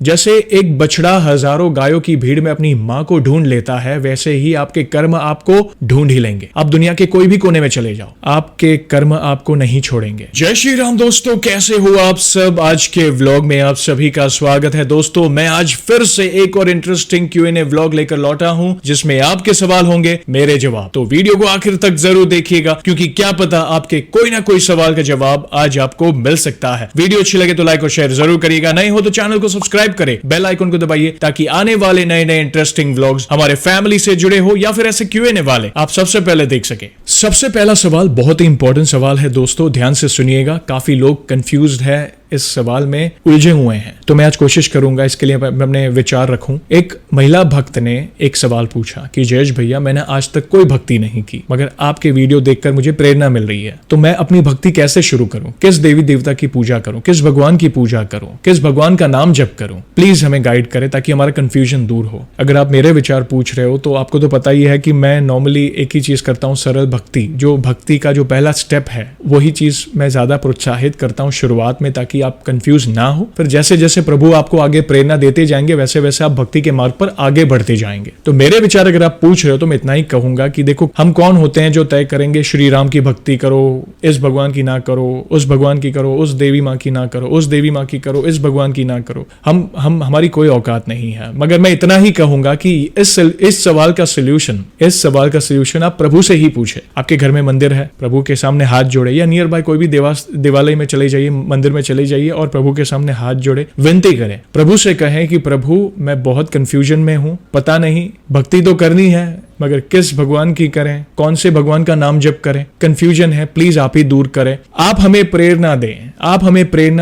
जैसे एक बछड़ा हजारों गायों की भीड़ में अपनी माँ को ढूंढ लेता है, वैसे ही आपके कर्म आपको ढूंढ ही लेंगे। आप दुनिया के कोई भी कोने में चले जाओ, आपके कर्म आपको नहीं छोड़ेंगे। जय श्री राम दोस्तों, कैसे हो आप सब। आज के व्लॉग में आप सभी का स्वागत है। दोस्तों मैं आज फिर से एक और इंटरेस्टिंग Q&A व्लॉग लेकर लौटा हूं, जिसमें आपके सवाल होंगे, मेरे जवाब। तो वीडियो को आखिर तक जरूर देखिएगा, क्योंकि क्या पता आपके कोई ना कोई सवाल का जवाब आज आपको मिल सकता है। वीडियो अच्छी लगे तो लाइक और शेयर जरूर करिएगा, नए हो तो चैनल को सब्सक्राइब करें, बेल आइकन को दबाइए, ताकि आने वाले नए नए इंटरेस्टिंग व्लॉग्स हमारे फैमिली से जुड़े हो या फिर ऐसे Q&A वाले आप सबसे पहले देख सके। सबसे पहला सवाल बहुत ही इंपॉर्टेंट सवाल है दोस्तों, ध्यान से सुनिएगा। काफी लोग कंफ्यूज्ड है, इस सवाल में उलझे हुए हैं, तो मैं आज कोशिश करूंगा इसके लिए मैं अपने विचार रखूं। एक महिला भक्त ने एक सवाल पूछा कि जयेश भैया, मैंने आज तक कोई भक्ति नहीं की, मगर आपके वीडियो देखकर मुझे प्रेरणा मिल रही है, तो मैं अपनी भक्ति कैसे शुरू करूं? किस देवी देवता की पूजा करूं? किस भगवान की पूजा करूं? किस भगवान का नाम जप करूं? प्लीज हमें गाइड करें ताकि हमारा कंफ्यूजन दूर हो। अगर आप मेरे विचार पूछ रहे हो तो आपको तो पता ही है कि मैं नॉर्मली एक ही चीज करता हूं, सरल भक्ति। जो भक्ति का जो पहला स्टेप है वही चीज मैं ज्यादा प्रोत्साहित करता हूं शुरुआत में, ताकि आप कंफ्यूज ना हो। फिर जैसे जैसे प्रभु आपको आगे प्रेरणा देते जाएंगे, वैसे वैसे आप भक्ति के मार्ग पर आगे बढ़ते जाएंगे। तो मेरे विचार अगर आप पूछ रहे हो तो मैं इतना ही कहूंगा कि देखो, हम कौन होते हैं जो तय करेंगे श्री राम की भक्ति करो, इस भगवान की ना करो, उस भगवान की करो, उस देवी माँ की ना करो, उस देवी माँ की करो, इस भगवान की ना करो। हम हमारी कोई औकात नहीं है। मगर मैं इतना ही कहूंगा कि इस सवाल का सोल्यूशन आप प्रभु से ही पूछे। आपके घर में मंदिर है, प्रभु के सामने हाथ जोड़े, या नियर बाय कोई भी देवालय में चले जाइए, मंदिर में चले जाइए और प्रभु के सामने हाथ जोड़े विनती करें। प्रभु से कहें कि प्रभु, मैं बहुत कंफ्यूजन में हूं, पता नहीं, भक्ति तो करनी है मगर किस भगवान की करें, कौन से भगवान का नाम जप करें, कंफ्यूजन है, प्लीज आप ही दूर करें। आप हमें प्रेरणा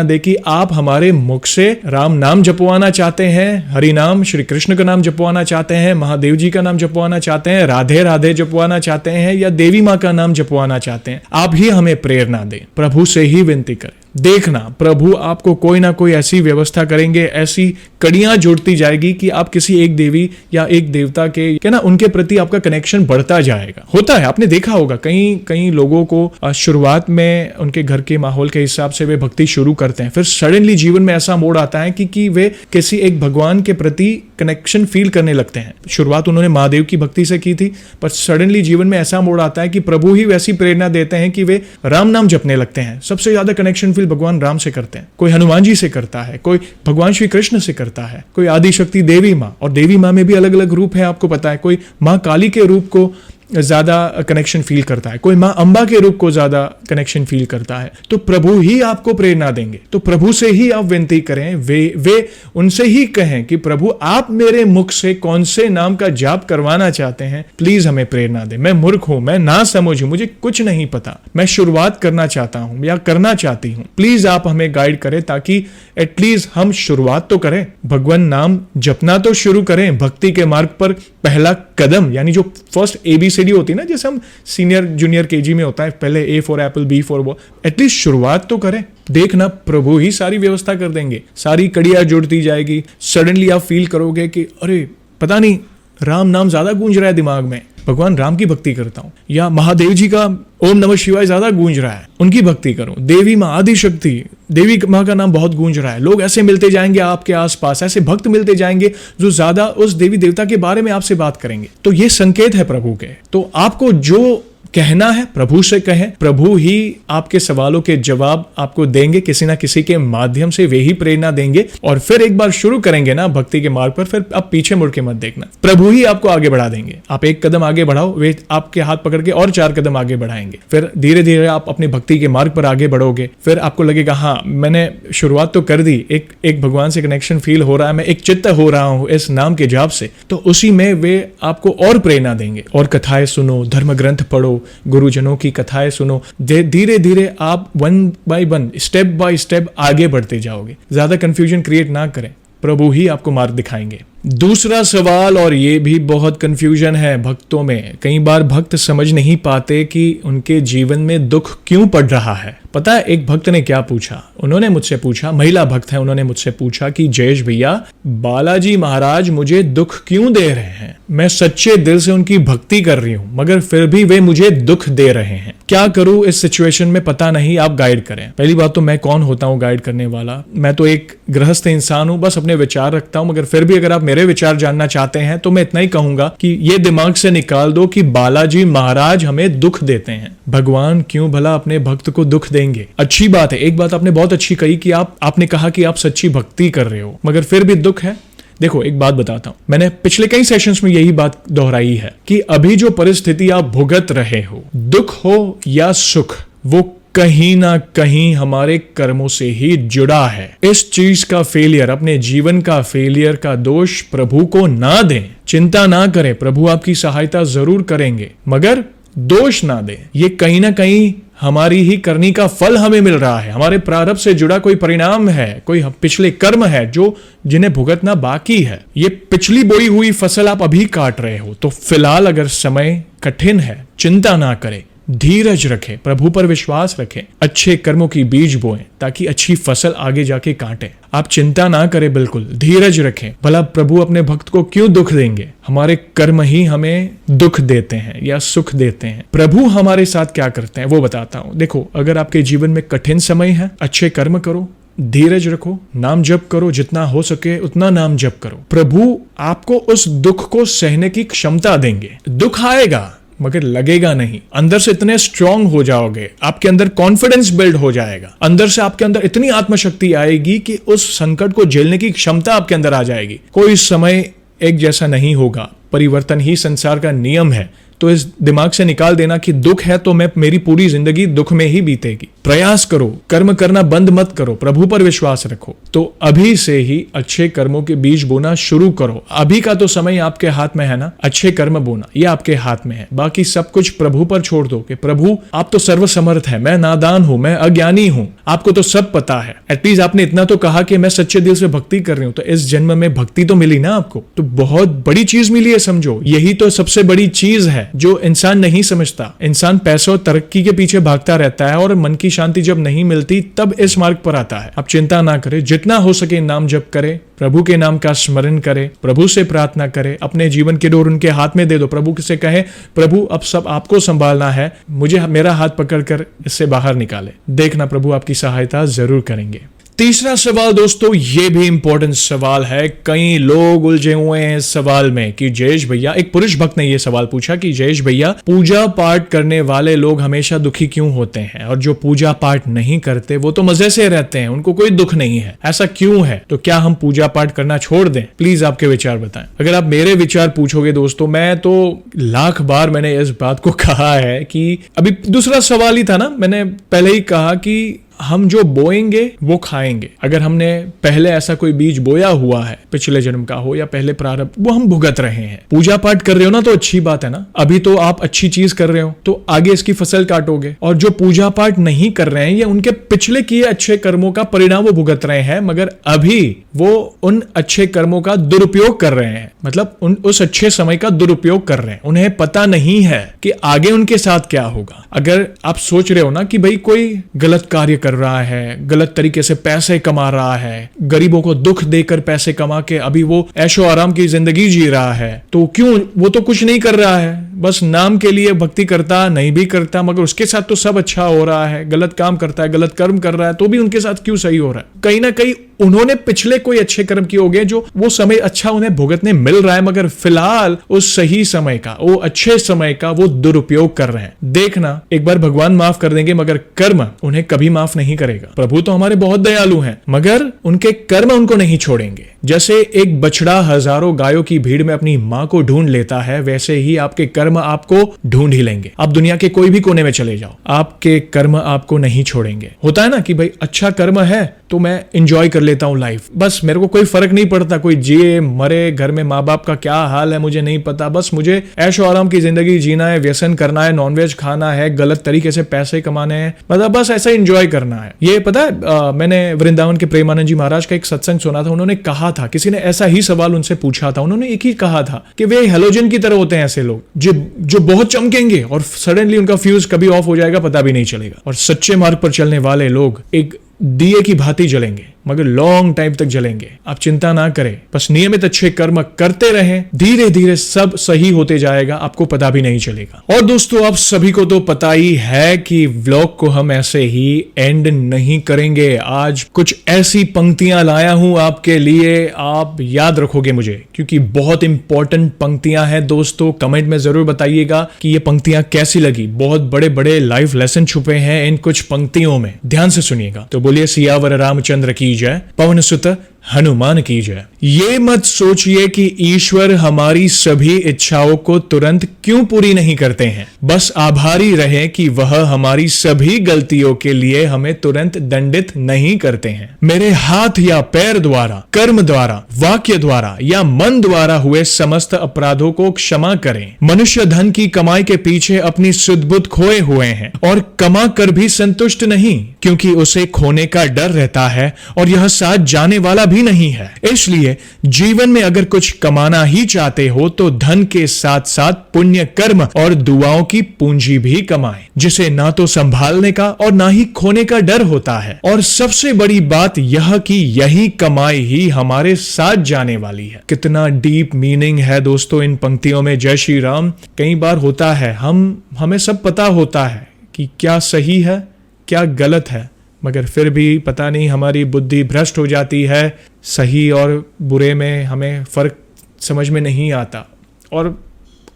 दें कि आप हमारे मुख से राम नाम जपवाना चाहते हैं, हरि नाम, श्री कृष्ण का नाम जपवाना चाहते हैं, महादेव जी का नाम जपवाना चाहते हैं, राधे राधे जपवाना चाहते हैं, या देवी माँ का नाम जपवाना चाहते हैं। आप ही हमें प्रेरणा दें, प्रभु से ही विनती करें। देखना, प्रभु आपको कोई ना कोई ऐसी व्यवस्था करेंगे, ऐसी कड़ियां जुड़ती जाएगी कि आप किसी एक देवी या एक देवता के ना उनके प्रति आपका कनेक्शन बढ़ता जाएगा। होता है, आपने देखा होगा कई लोगों को शुरुआत में उनके घर के माहौल के हिसाब से वे भक्ति शुरू करते हैं, फिर सडनली जीवन में ऐसा मोड़ आता है कि वे किसी एक भगवान के प्रति कनेक्शन फील करने लगते हैं। शुरुआत उन्होंने महादेव की भक्ति से की थी, पर सडनली जीवन में ऐसा मोड़ आता है कि प्रभु ही वैसी प्रेरणा देते हैं कि वे राम नाम जपने लगते हैं। सबसे ज्यादा कनेक्शन भगवान राम से करते हैं, कोई हनुमान जी से करता है, कोई भगवान श्री कृष्ण से करता है, कोई आदि शक्ति देवी माँ, और देवी माँ में भी अलग अलग रूप है, आपको पता है। कोई माँ काली के रूप को ज्यादा कनेक्शन फील करता है, कोई माँ अंबा के रूप को ज्यादा कनेक्शन फील करता है। तो प्रभु ही आपको प्रेरणा देंगे, तो प्रभु से ही आप विनती करें, वे उनसे ही कहें कि प्रभु आप मेरे मुख से कौन से नाम का जाप करवाना चाहते हैं, प्लीज हमें प्रेरणा दें। मैं मूर्ख हूं, मैं ना समझ हूं, मुझे कुछ नहीं पता, मैं शुरुआत करना चाहता हूं या करना चाहती हूं, प्लीज आप हमें गाइड करें, ताकि एटलीस्ट हम शुरुआत तो करें, भगवान नाम जपना तो शुरू करें। भक्ति के मार्ग पर पहला कदम, यानी जो फर्स्ट ABCD होती है ना, जैसे हम सीनियर जूनियर KG में होता है, पहले A for Apple, B for ball, at least शुरुआत तो करें। देखना, प्रभु ही सारी व्यवस्था कर देंगे, सारी कड़ियां जुड़ती जाएगी। सडनली आप फील करोगे कि अरे पता नहीं, राम नाम ज्यादा गूंज रहा है दिमाग में, भगवान राम की भक्ति करता हूं, या महादेव जी का ओम नमः शिवाय ज्यादा गूंज रहा है, उनकी भक्ति करूं, देवी माँ आदि शक्ति देवी माँ का नाम बहुत गूंज रहा है। लोग ऐसे मिलते जाएंगे आपके आसपास, ऐसे भक्त मिलते जाएंगे जो ज्यादा उस देवी देवता के बारे में आपसे बात करेंगे। तो ये संकेत है प्रभु के। तो आपको जो कहना है प्रभु से कहें, प्रभु ही आपके सवालों के जवाब आपको देंगे, किसी ना किसी के माध्यम से वे ही प्रेरणा देंगे। और फिर एक बार शुरू करेंगे ना भक्ति के मार्ग पर, फिर आप पीछे मुड़ के मत देखना, प्रभु ही आपको आगे बढ़ा देंगे। आप एक कदम आगे बढ़ाओ, वे आपके हाथ पकड़ के और 4 कदम आगे बढ़ाएंगे। फिर धीरे धीरे आप अपने भक्ति के मार्ग पर आगे बढ़ोगे। फिर आपको लगेगा हाँ, मैंने शुरुआत तो कर दी, एक भगवान से कनेक्शन फील हो रहा है, मैं एक चित्त हो रहा हूँ इस नाम के जाप से। तो उसी में वे आपको और प्रेरणा देंगे, और कथाएं सुनो, धर्म ग्रंथ पढ़ो, गुरुजनों की कथाएं सुनो। धीरे धीरे आप 1 by 1 स्टेप बाय स्टेप आगे बढ़ते जाओगे। ज्यादा कंफ्यूजन क्रिएट ना करें, प्रभु ही आपको मार्ग दिखाएंगे। दूसरा सवाल, और ये भी बहुत कंफ्यूजन है भक्तों में। कई बार भक्त समझ नहीं पाते कि उनके जीवन में दुख क्यों पड़ रहा है। पता है एक भक्त ने क्या पूछा? उन्होंने मुझसे पूछा, महिला भक्त है, उन्होंने मुझसे पूछा कि जयेश भैया, बालाजी महाराज मुझे दुख क्यों दे रहे हैं? मैं सच्चे दिल से उनकी भक्ति कर रही हूँ, मगर फिर भी वे मुझे दुख दे रहे हैं। क्या करूं इस सिचुएशन में? पता नहीं, आप गाइड करें। पहली बात तो मैं कौन होता हूं गाइड करने वाला? मैं तो एक गृहस्थ इंसान हूं, बस अपने विचार रखता हूं। मगर फिर भी अगर आप मेरे विचार जानना चाहते हैं तो मैं इतना ही कहूंगा कि ये दिमाग से निकाल दो कि बालाजी महाराज हमें दुख देते हैं। भगवान क्यों भला अपने भक्त को दुख देंगे? अच्छी बात है, एक बात आपने बहुत अच्छी कही कि आपने कहा कि आप सच्ची भक्ति कर रहे हो, मगर फिर भी दुख है। देखो एक बात बताता हूं, मैंने पिछले कई सेशंस में यही बात दोहराई है कि अभी जो परिस्थिति आप भुगत रहे हो, दुख हो या सुख, वो कहीं ना कहीं हमारे कर्मों से ही जुड़ा है। इस चीज का फेलियर, अपने जीवन का फेलियर का दोष प्रभु को ना दें। चिंता ना करें, प्रभु आपकी सहायता जरूर करेंगे, मगर दोष ना दें। ये कहीं ना कहीं हमारी ही करनी का फल हमें मिल रहा है, हमारे प्रारब्ध से जुड़ा कोई परिणाम है, कोई पिछले कर्म है जो जिन्हें भुगतना बाकी है। ये पिछली बोई हुई फसल आप अभी काट रहे हो, तो फिलहाल अगर समय कठिन है, चिंता ना करें, धीरज रखें, प्रभु पर विश्वास रखें, अच्छे कर्मों की बीज बोएं ताकि अच्छी फसल आगे जाके काटें। आप चिंता ना करें, बिल्कुल धीरज रखें। भला प्रभु अपने भक्त को क्यों दुख देंगे? हमारे कर्म ही हमें दुख देते हैं या सुख देते हैं। प्रभु हमारे साथ क्या करते हैं वो बताता हूं। देखो, अगर आपके जीवन में कठिन समय है, अच्छे कर्म करो, धीरज रखो, नाम जप करो, जितना हो सके उतना नाम जप करो। प्रभु आपको उस दुख को सहने की क्षमता देंगे। दुख आएगा मगर लगेगा नहीं। अंदर से इतने स्ट्रांग हो जाओगे, आपके अंदर कॉन्फिडेंस बिल्ड हो जाएगा, अंदर से आपके अंदर इतनी आत्मशक्ति आएगी कि उस संकट को झेलने की क्षमता आपके अंदर आ जाएगी। कोई समय एक जैसा नहीं होगा, परिवर्तन ही संसार का नियम है। तो इस दिमाग से निकाल देना कि दुख है तो मेरी पूरी जिंदगी दुख में ही बीतेगी। प्रयास करो, कर्म करना बंद मत करो, प्रभु पर विश्वास रखो। तो अभी से ही अच्छे कर्मों के बीज बोना शुरू करो। अभी का तो समय आपके हाथ में है ना, अच्छे कर्म बोना, ये आपके हाथ में है। बाकी सब कुछ प्रभु पर छोड़ दो कि प्रभु आप तो सर्वसमर्थ है, मैं नादान हूं, मैं अज्ञानी हूं, आपको तो सब पता है। एटलीस्ट आपने इतना तो कहा कि मैं सच्चे दिल से भक्ति कर रही हूं, तो इस जन्म में भक्ति तो मिली ना आपको, तो बहुत बड़ी चीज मिली है समझो। यही तो सबसे बड़ी चीज है जो इंसान नहीं समझता। इंसान पैसों और तरक्की के पीछे भागता रहता है और मन की शांति जब नहीं मिलती तब इस मार्ग पर आता है। आप चिंता ना करें, जितना हो सके नाम जप करें, प्रभु के नाम का स्मरण करें, प्रभु से प्रार्थना करें, अपने जीवन के डोर उनके हाथ में दे दो। प्रभु से कहें, प्रभु अब सब आपको संभालना है, मुझे मेरा हाथ पकड़कर इससे बाहर निकाले। देखना प्रभु आपकी सहायता जरूर करेंगे। तीसरा सवाल दोस्तों, ये भी इंपॉर्टेंट सवाल है। कई लोग उलझे हुए हैं इस सवाल में कि जयेश भैया, एक पुरुष भक्त ने ये सवाल पूछा कि जयेश भैया, पूजा पाठ करने वाले लोग हमेशा दुखी क्यों होते हैं और जो पूजा पाठ नहीं करते वो तो मजे से रहते हैं, उनको कोई दुख नहीं है, ऐसा क्यों है? तो क्या हम पूजा पाठ करना छोड़ दें? प्लीज आपके विचार बताएं। अगर आप मेरे विचार पूछोगे दोस्तों, मैं तो लाख बार मैंने इस बात को कहा है कि अभी दूसरा सवाल ही था ना, मैंने पहले ही कहा कि हम जो बोएंगे वो खाएंगे। अगर हमने पहले ऐसा कोई बीज बोया हुआ है, पिछले जन्म का हो या पहले प्रारब्ध, वो हम भुगत रहे हैं। पूजा पाठ कर रहे हो ना तो अच्छी बात है ना, अभी तो आप अच्छी चीज कर रहे हो तो आगे इसकी फसल काटोगे। और जो पूजा पाठ नहीं कर रहे हैं, ये उनके पिछले किए अच्छे कर्मों का परिणाम वो भुगत रहे हैं, मगर अभी वो उन अच्छे कर्मों का दुरुपयोग कर रहे हैं, मतलब उस अच्छे समय का दुरुपयोग कर रहे हैं। उन्हें पता नहीं है कि आगे उनके साथ क्या होगा। अगर आप सोच रहे हो ना कि भाई कोई गलत कार्य कर रहा है, गलत तरीके से पैसे कमा रहा है, गरीबों को दुख देकर पैसे कमा के अभी वो ऐशो आराम की जिंदगी जी रहा है, तो क्यों? वो तो कुछ नहीं कर रहा है, बस नाम के लिए भक्ति करता, नहीं भी करता, मगर उसके साथ तो सब अच्छा हो रहा है। गलत काम करता है, गलत कर्म कर रहा है, तो भी उनके साथ क्यों सही हो रहा है? कहीं ना कहीं उन्होंने पिछले कोई अच्छे कर्म किए होंगे जो वो समय अच्छा उन्हें भुगतने मिल रहा है, मगर फिलहाल उस सही समय का, वो अच्छे समय का वो दुरुपयोग कर रहे हैं। देखना एक बार भगवान माफ कर देंगे, मगर कर्म उन्हें कभी माफ नहीं करेगा। प्रभु तो हमारे बहुत दयालु हैं, मगर उनके कर्म उनको नहीं छोड़ेंगे। जैसे एक बछड़ा हजारों गायों की भीड़ में अपनी मां को ढूंढ लेता है, वैसे ही आपके कर्म आपको ढूंढ ही लेंगे। आप दुनिया के कोई भी कोने में चले जाओ, आपके कर्म आपको नहीं छोड़ेंगे। होता है ना कि भाई अच्छा कर्म है तो मैं इंजॉय कर लेता हूँ लाइफ, बस मेरे को कोई फर्क नहीं पड़ता, कोई जिए मरे, घर में माँ बाप का क्या हाल है मुझे नहीं पता, बस मुझे ऐशो आराम की जिंदगी जीना है, व्यसन करना है, नॉनवेज खाना है, गलत तरीके से पैसे कमाने हैं, मतलब बस ऐसा एंजॉय करना है। ये पता है मैंने वृंदावन के प्रेमानंद जी महाराज का एक सत्संग सुना था, उन्होंने कहा था, किसी ने ऐसा ही सवाल उनसे पूछा था, उन्होंने एक ही कहा था कि वे हेलोजन की तरह होते हैं ऐसे लोग जो बहुत चमकेंगे और सडनली उनका फ्यूज कभी ऑफ हो जाएगा पता भी नहीं चलेगा। और सच्चे मार्ग पर चलने वाले लोग एक दिए की भांति जलेंगे, मगर लॉन्ग टाइम तक जलेंगे। आप चिंता ना करें, बस नियमित अच्छे कर्म करते रहें, धीरे धीरे सब सही होते जाएगा, आपको पता भी नहीं चलेगा। और दोस्तों आप सभी को तो पता ही है कि व्लॉग को हम ऐसे ही एंड नहीं करेंगे। आज कुछ ऐसी पंक्तियां लाया हूं आपके लिए, आप याद रखोगे मुझे, क्योंकि बहुत इंपॉर्टेंट पंक्तियां हैं दोस्तों। कमेंट में जरूर बताइएगा कि ये पंक्तियां कैसी लगी। बहुत बड़े बड़े लाइफ लेसन छुपे हैं इन कुछ पंक्तियों में, ध्यान से सुनिएगा। तो बोलिए सियावर रामचंद्र की जय, पवन सुत हनुमान की जय। ये मत सोचिए कि ईश्वर हमारी सभी इच्छाओं को तुरंत क्यों पूरी नहीं करते हैं, बस आभारी रहे कि वह हमारी सभी गलतियों के लिए हमें तुरंत दंडित नहीं करते हैं। मेरे हाथ या पैर द्वारा, कर्म द्वारा, वाक्य द्वारा या मन द्वारा हुए समस्त अपराधों को क्षमा करें। मनुष्य धन की कमाई के पीछे अपनी सुध बुध खोए हुए हैं और कमा कर भी संतुष्ट नहीं, क्योंकि उसे खोने का डर रहता है और यह साथ जाने वाला भी नहीं है। इसलिए जीवन में अगर कुछ कमाना ही चाहते हो तो धन के साथ साथ पुण्य कर्म और दुआओं की पूंजी भी कमाएं, जिसे ना तो संभालने का और ना ही खोने का डर होता है। और सबसे बड़ी बात यह कि यही कमाई ही हमारे साथ जाने वाली है। कितना डीप मीनिंग है दोस्तों इन पंक्तियों में। जय श्री राम। कई बार होता है हमें सब पता होता है कि क्या सही है क्या गलत है, मगर फिर भी पता नहीं हमारी बुद्धि भ्रष्ट हो जाती है, सही और बुरे में हमें फर्क समझ में नहीं आता और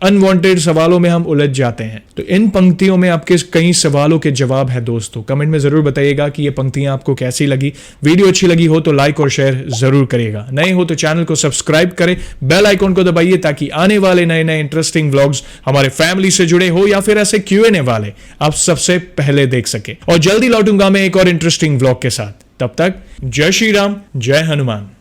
अनवांटेड सवालों में हम उलझ जाते हैं। तो इन पंक्तियों में आपके कई सवालों के जवाब है दोस्तों। कमेंट में जरूर बताइएगा कि ये पंक्तियां आपको कैसी लगी। वीडियो अच्छी लगी हो तो लाइक और शेयर जरूर करिएगा। नए हो तो चैनल को सब्सक्राइब करें, बेल आइकॉन को दबाइए ताकि आने वाले नए नए इंटरेस्टिंग व्लॉग्स हमारे फैमिली से जुड़े हो या फिर ऐसे Q&A वाले आप सबसे पहले देख सके। और जल्दी लौटूंगा मैं एक और इंटरेस्टिंग व्लॉग के साथ। तब तक जय श्री राम, जय हनुमान।